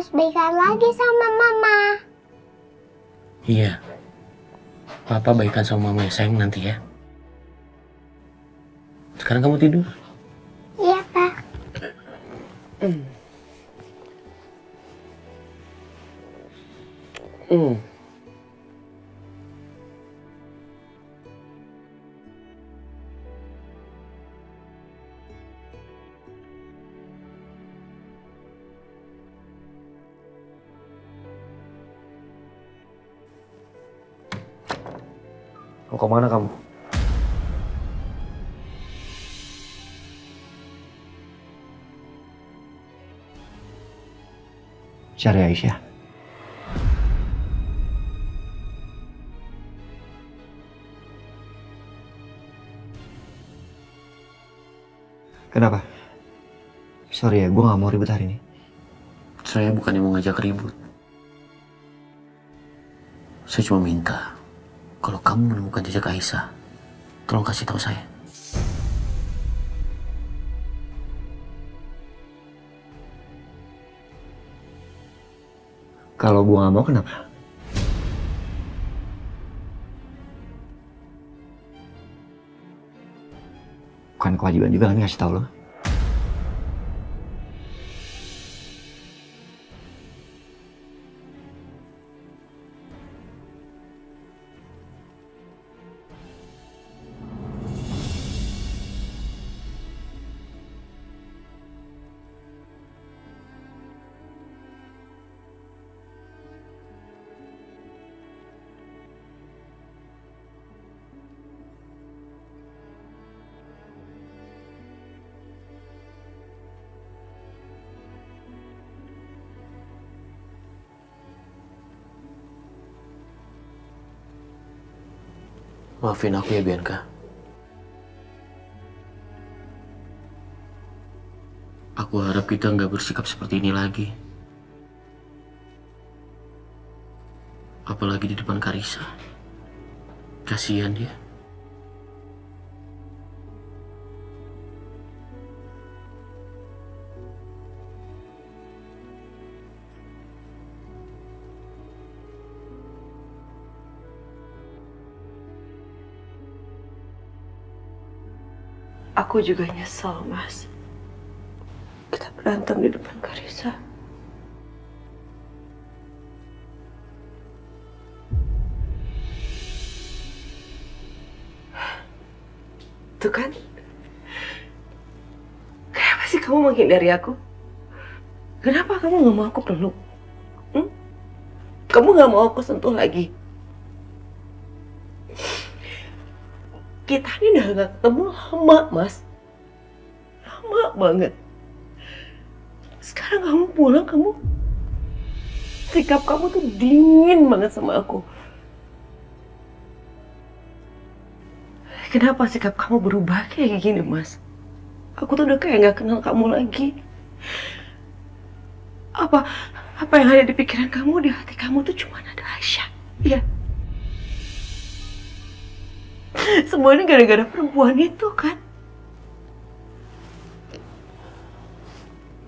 harus baikan lagi sama mama. Iya. Papa baikan sama mama ya sayang nanti ya. Sekarang kamu tidur. Iya, Pak. Mau kemana kamu? Cari Aisyah. Kenapa? Sorry ya, gue gak mau ribet hari ini. Saya bukannya mau ngajak ribut. Saya cuma minta, kalau kamu menemukan jejak Aisyah, tolong kasih tahu saya. Kalau gue gak mau, kenapa? Bukan kewajiban juga kan ngasih tahu lo. Maafin aku ya Bianca. Aku harap kita nggak bersikap seperti ini lagi. Apalagi di depan Karissa. Kasihan dia. Aku juga nyesel, Mas. Kita berantem di depan Karissa. Tuh kan? Kenapa sih kamu menghindari aku? Kenapa kamu gak mau aku peluk? Kamu gak mau aku sentuh lagi? Kita ini udah gak ketemu lama, Mas. Lama banget. Sekarang kamu pulang, sikap kamu tuh dingin banget sama aku. Kenapa sikap kamu berubah kayak gini, Mas? Aku tuh udah kayak gak kenal kamu lagi. Apa yang ada di pikiran kamu, di hati kamu tuh cuma ada Aisyah. Iya. Semua ini gara-gara perempuan itu kan?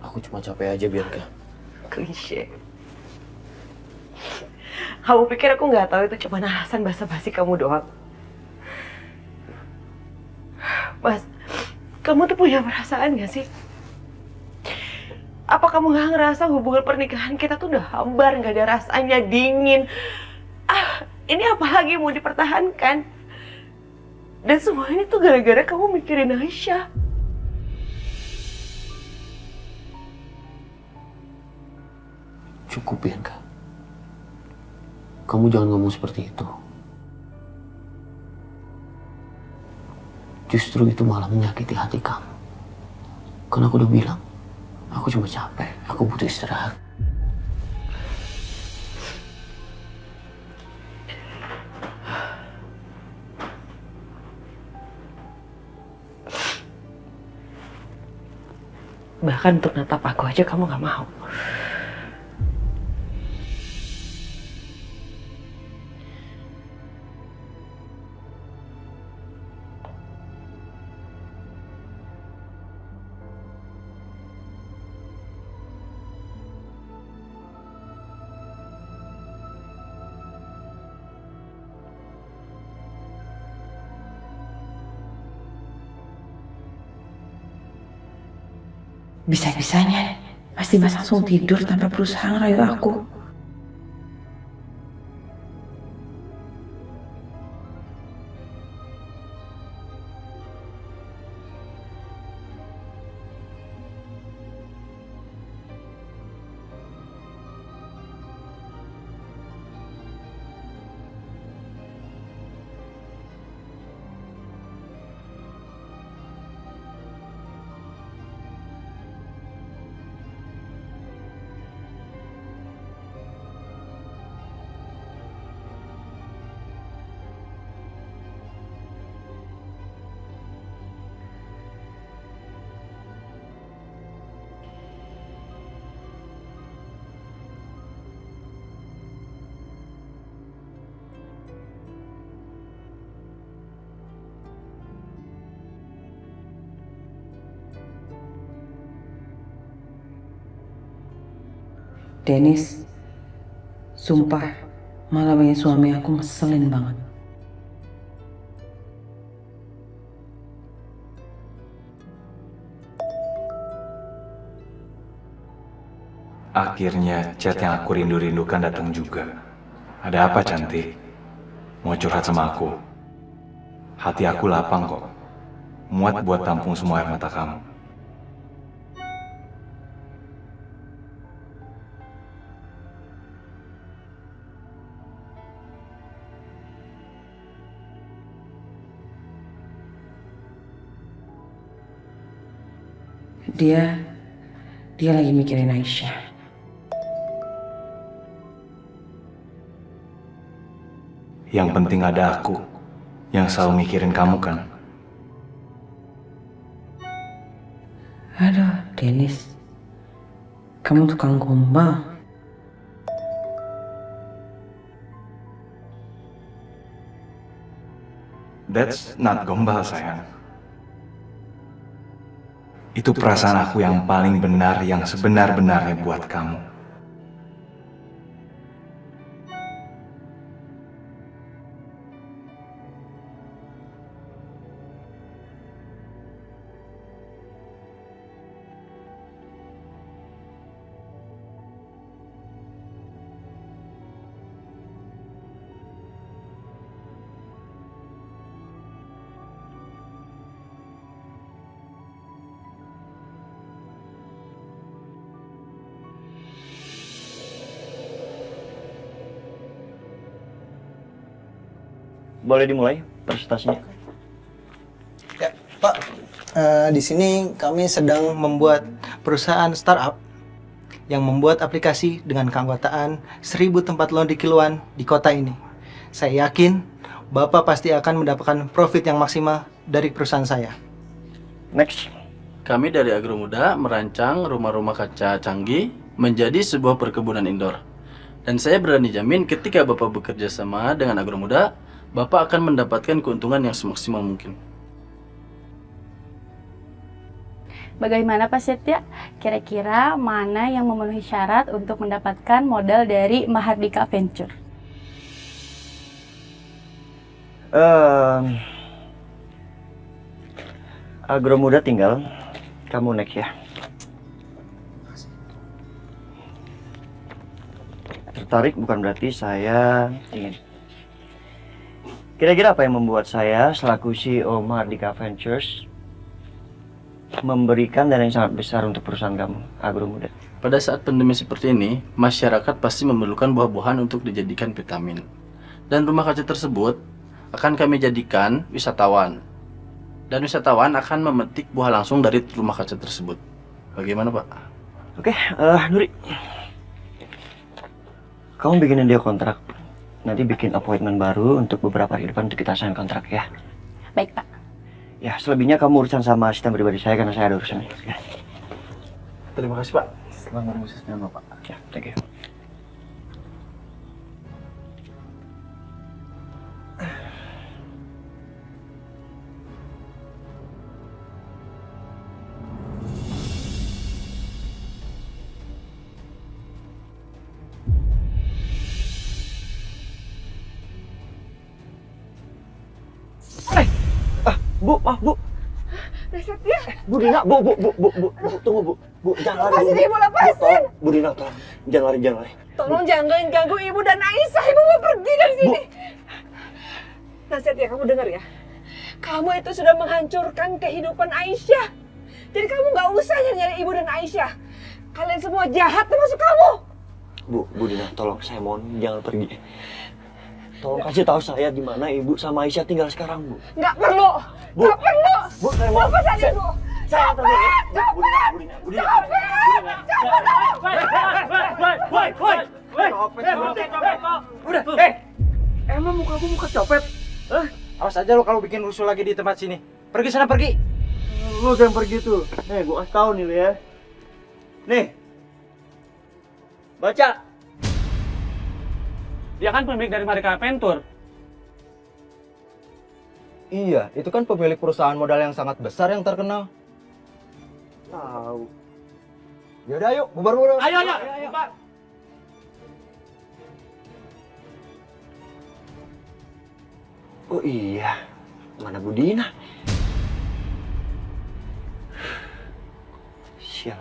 Aku cuma capek aja Bianca. Klise. Kamu pikir aku nggak tahu itu cuma alasan basa-basi kamu doang? Mas, kamu tuh punya perasaan gak sih? Apa kamu gak ngerasa hubungan pernikahan kita tuh udah hambar, gak ada rasanya, dingin? Ini apalagi mau dipertahankan? Dan semua ini tuh gara-gara kamu mikirin Aisyah. Cukup Bianca. Kamu jangan ngomong seperti itu. Justru itu malah menyakiti hati kamu. Kan aku udah bilang, aku cuma capek, aku butuh istirahat. Bahkan untuk natap aku aja kamu gak mau. Bisa-bisanya pasti Mas langsung tidur tanpa berusaha ngerayu aku. Dennis, sumpah malam ini suami aku ngeselin banget. Akhirnya chat yang aku rindu-rindukan datang juga. Ada apa, cantik? Mau curhat sama aku? Hati aku lapang kok. Muat buat tampung semua air mata kamu. Dia lagi mikirin Aisyah. Yang penting ada aku yang selalu mikirin kamu kan. Aduh, Dennis, kamu tukang gombal. That's not gombal, sayang. Itu perasaan aku yang paling benar, yang sebenar-benarnya buat kamu. Boleh dimulai presentasinya? Ya, Pak. Di sini kami sedang membuat perusahaan startup yang membuat aplikasi dengan keanggotaan 1000 tempat loan di kiloan di kota ini. Saya yakin Bapak pasti akan mendapatkan profit yang maksimal dari perusahaan saya. Next. Kami dari Agro Muda merancang rumah-rumah kaca canggih menjadi sebuah perkebunan indoor. Dan saya berani jamin ketika Bapak bekerja sama dengan Agro Muda, Bapak akan mendapatkan keuntungan yang semaksimal mungkin. Bagaimana Pak Setya? Kira-kira mana yang memenuhi syarat untuk mendapatkan modal dari Mahardika Venture? Agro Muda tinggal, kamu next ya. Tertarik bukan berarti saya ingin. Kira-kira apa yang membuat saya selaku CEO Mahardika Ventures memberikan dana yang sangat besar untuk perusahaan kamu, Agro Muda? Pada saat pandemi seperti ini, masyarakat pasti memerlukan buah-buahan untuk dijadikan vitamin. Dan rumah kaca tersebut akan kami jadikan wisatawan. Dan wisatawan akan memetik buah langsung dari rumah kaca tersebut. Bagaimana, Pak? Oke, Nuri. Kamu bikinin dia kontrak. Nanti bikin appointment baru untuk beberapa hari depan untuk kita sign kontrak ya. Baik Pak. Ya, selebihnya kamu urusan sama asisten pribadi saya karena saya ada urusan. Ya. Terima kasih, Pak. Selamat khususnya, Bapak. Ya, thank you. Bu, Bu. Setya. Bu Dina, Bu, tunggu Bu. Bu, jangan lari. Lepasin Bu. ibu, lepasin. Tolong, Bu Dina, tolong. Jangan lari, jangan lari. Tolong jangan ganggu ibu dan Aisyah. Ibu mau pergi dari sini. Nasihat ya, kamu dengar ya. Kamu itu sudah menghancurkan kehidupan Aisyah. Jadi kamu nggak usah nyari ibu dan Aisyah. Kalian semua jahat termasuk kamu. Bu Dina, tolong saya mohon jangan pergi. Tolong kasih tahu saya di mana Ibu sama Aisyah tinggal sekarang, Bu. Nggak perlu. Bu. Nggak perlu. Bu, saya mohon. Lepasin ibu. Saya akan pergi. Bu Dina. Udah, emang muka gue muka copet? Awas aja lo kalau bikin rusuh lagi di tempat sini. Pergi sana, pergi. Lu jangan pergi tuh. Nih, gua kasih tahu nih lu ya. Nih. Baca. Dia kan pemilik dari Mardika Adventure. Iya, itu kan pemilik perusahaan modal yang sangat besar yang terkenal. Tahu. Yaudah yuk, bubar. Ayo. Bubar. Oh iya. Mana Bu Dina? Sial.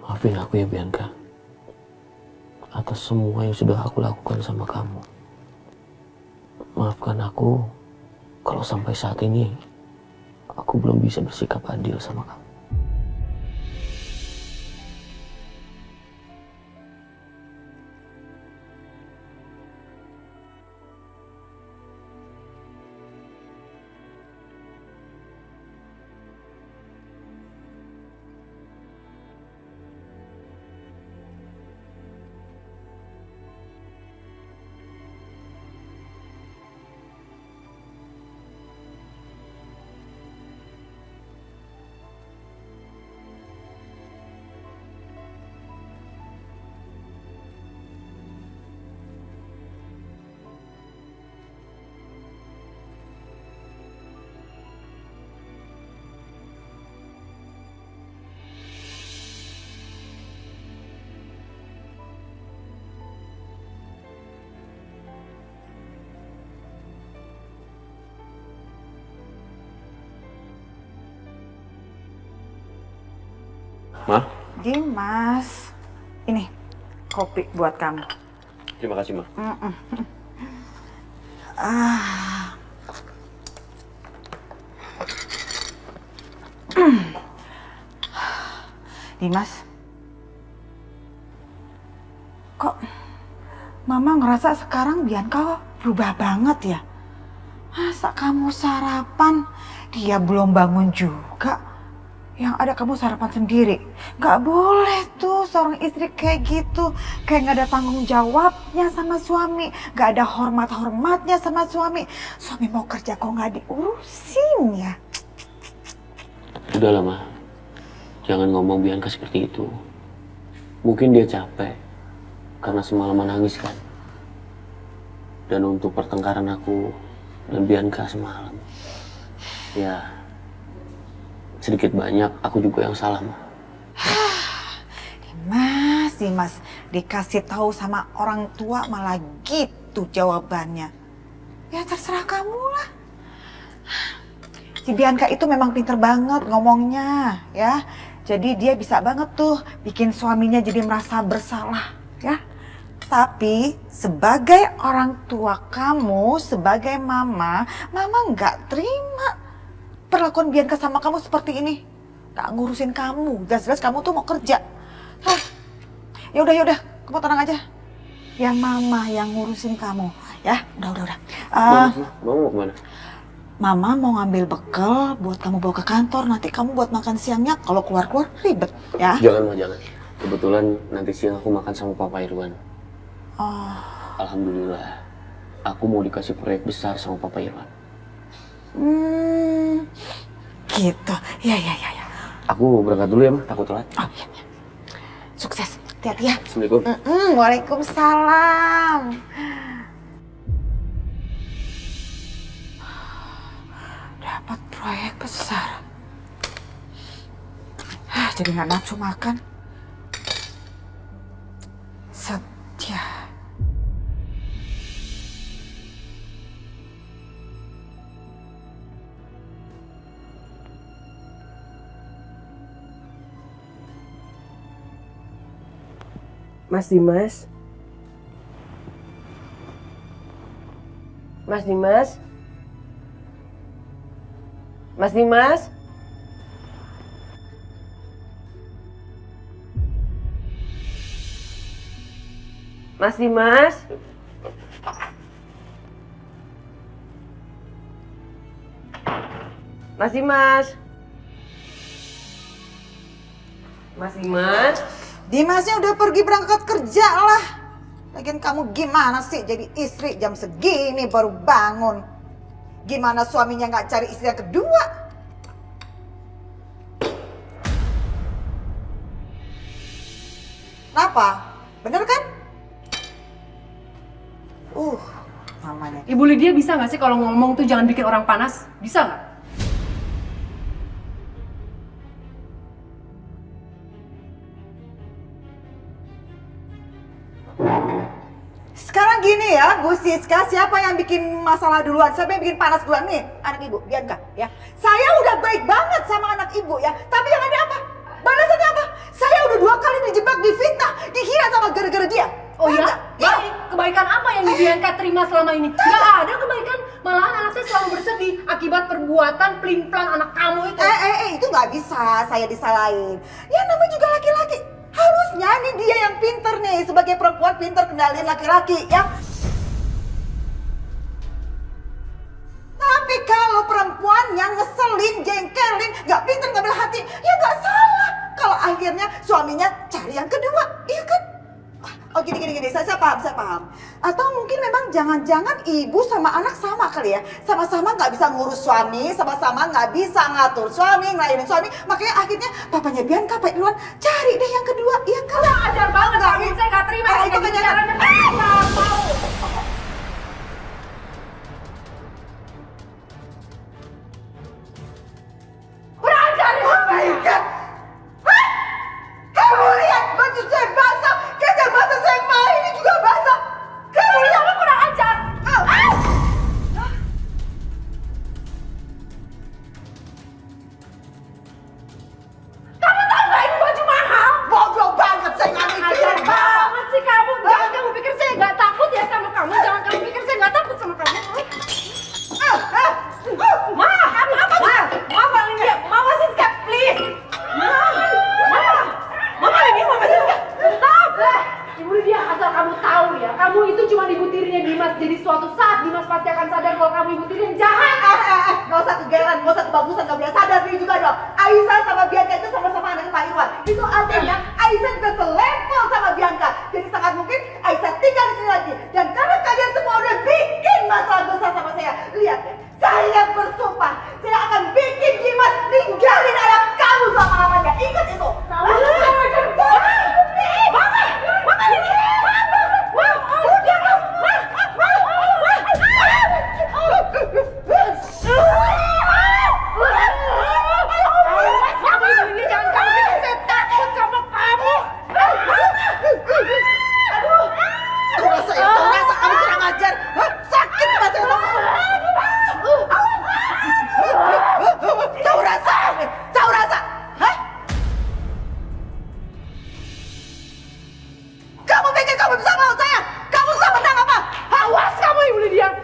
Maafin aku ya Bianca, atas semua yang sudah aku lakukan sama kamu. Maafkan aku kalau sampai saat ini aku belum bisa bersikap adil sama kamu. Ma? Dimas, ini kopi buat kamu. Terima kasih, Ma. Dimas, kok Mama ngerasa sekarang Bianca berubah banget ya? Masa kamu sarapan, dia belum bangun juga? Yang ada kamu sarapan sendiri. Gak boleh tuh seorang istri kayak gitu. Kayak gak ada tanggung jawabnya sama suami. Gak ada hormat-hormatnya sama suami. Suami mau kerja kok gak diurusin ya? Udahlah Ma, jangan ngomong Bianca seperti itu. Mungkin dia capek karena semalaman nangis kan. Dan untuk pertengkaran aku dan Bianca semalam, ya sedikit banyak aku juga yang salah, Ma. Dimas, dikasih tahu sama orang tua malah gitu jawabannya. Ya terserah kamu lah. Si Bianca itu memang pinter banget ngomongnya, ya. Jadi dia bisa banget tuh bikin suaminya jadi merasa bersalah, ya. Tapi sebagai orang tua kamu, sebagai mama nggak terima perlakuan Bianca sama kamu seperti ini. Gak ngurusin kamu, jelas-jelas kamu tuh mau kerja. Yaudah, kamu tenang aja. Ya mama yang ngurusin kamu, ya. Udah. Mama mau kemana? Mama mau ngambil bekal buat kamu bawa ke kantor. Nanti kamu buat makan siangnya kalau keluar-keluar ribet ya. Jangan, Ma, jangan. Kebetulan nanti siang aku makan sama Papa Irwan. Oh, Alhamdulillah. Aku mau dikasih proyek besar sama Papa Irwan. gitu. Ya. Aku berangkat dulu ya, Ma. Takut telat. Oh, iya. Sukses. Hati-hati ya. Assalamualaikum. Waalaikumsalam. Dapat proyek besar. Jadi nggak nafsu makan. Setia. Mas Dimas? Mas Dimas? Mas Dimas? Mas Dimas? Mas Dimas? Mas Dimas? Dimasnya udah pergi berangkat kerja lah. Lagian kamu gimana sih jadi istri jam segini baru bangun? Gimana suaminya nggak cari istri yang kedua? Kenapa? Bener kan? Mamanya. Ibu Lydia bisa nggak sih kalau ngomong tuh jangan bikin orang panas? Bisa nggak? Sekarang gini ya, Bu Siska, siapa yang bikin masalah duluan? Siapa yang bikin panas duluan nih? Anak ibu, Bianca ya. Saya udah baik banget sama anak ibu ya, tapi yang ada apa? Balasannya apa? Saya udah 2 kali dijebak, difitnah, dihina sama gara-gara dia. Oh ya? Baik. Kebaikan apa yang Bianca terima selama ini? Nggak ada kebaikan. Malahan anak saya selalu bersedih akibat perbuatan pelin-pelan anak kamu itu. Itu nggak bisa saya disalahin. Ya namanya juga laki-laki. Harusnya nih dia yang pinter nih, sebagai perempuan pinter kendaliin laki-laki ya. Tapi kalau perempuan yang ngeselin, jengkelin, nggak pinter ngambil hati, ya nggak salah. Kalau akhirnya suaminya cari yang kedua, iya kan? Oh gini, saya paham. Atau mungkin memang jangan-jangan ibu sama anak sama kali ya. Sama-sama nggak bisa ngurus suami, sama-sama nggak bisa ngatur suami, ngelayanin suami. Makanya akhirnya papanya Bianca, Pak Irwan, cari deh yang kedua, iya kan? Kurang ajar banget, saya nggak terima. Itu kenyataan. Kurang ajar ya? Oh my God! Hah? Kamu lihat baju saya basah, kacamata saya mahal ini juga basah. Kamu lihat? Kamu kurang ajar. Kamu tahu nggak ini baju mahal? Bodoh banget, saya nggak mikirin. Ajar banget sih kamu. Jangan kamu pikir saya nggak takut ya sama kamu. Jangan kamu pikir saya nggak takut sama kamu. Mama Lydia, Mama Siska, please. Mama Lydia, Mama Siska, stop. Ibu Lydia, asal kamu tahu ya, kamu itu cuma ibu tirinya Dimas. Jadi suatu saat Dimas pasti akan sadar kalau kamu ibu tiri yang jahat. Nggak usah kegeran, nggak usah kebagusan, nggak boleh sadar diri juga dong. Aisyah sama Bianca itu sama-sama anaknya Pak Irwan. Itu artinya Aisyah juga selevel sama Bianca. Jadi sangat mungkin Aisyah tinggal di sini lagi. Dan karena kalian semua udah bikin masalah besar sama saya, lihat ya, saya bersumpah saya akan bikin Dimas ninggalin anak kamu selama-lamanya. Ingat itu.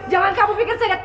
Jangan kamu pikir saya nggak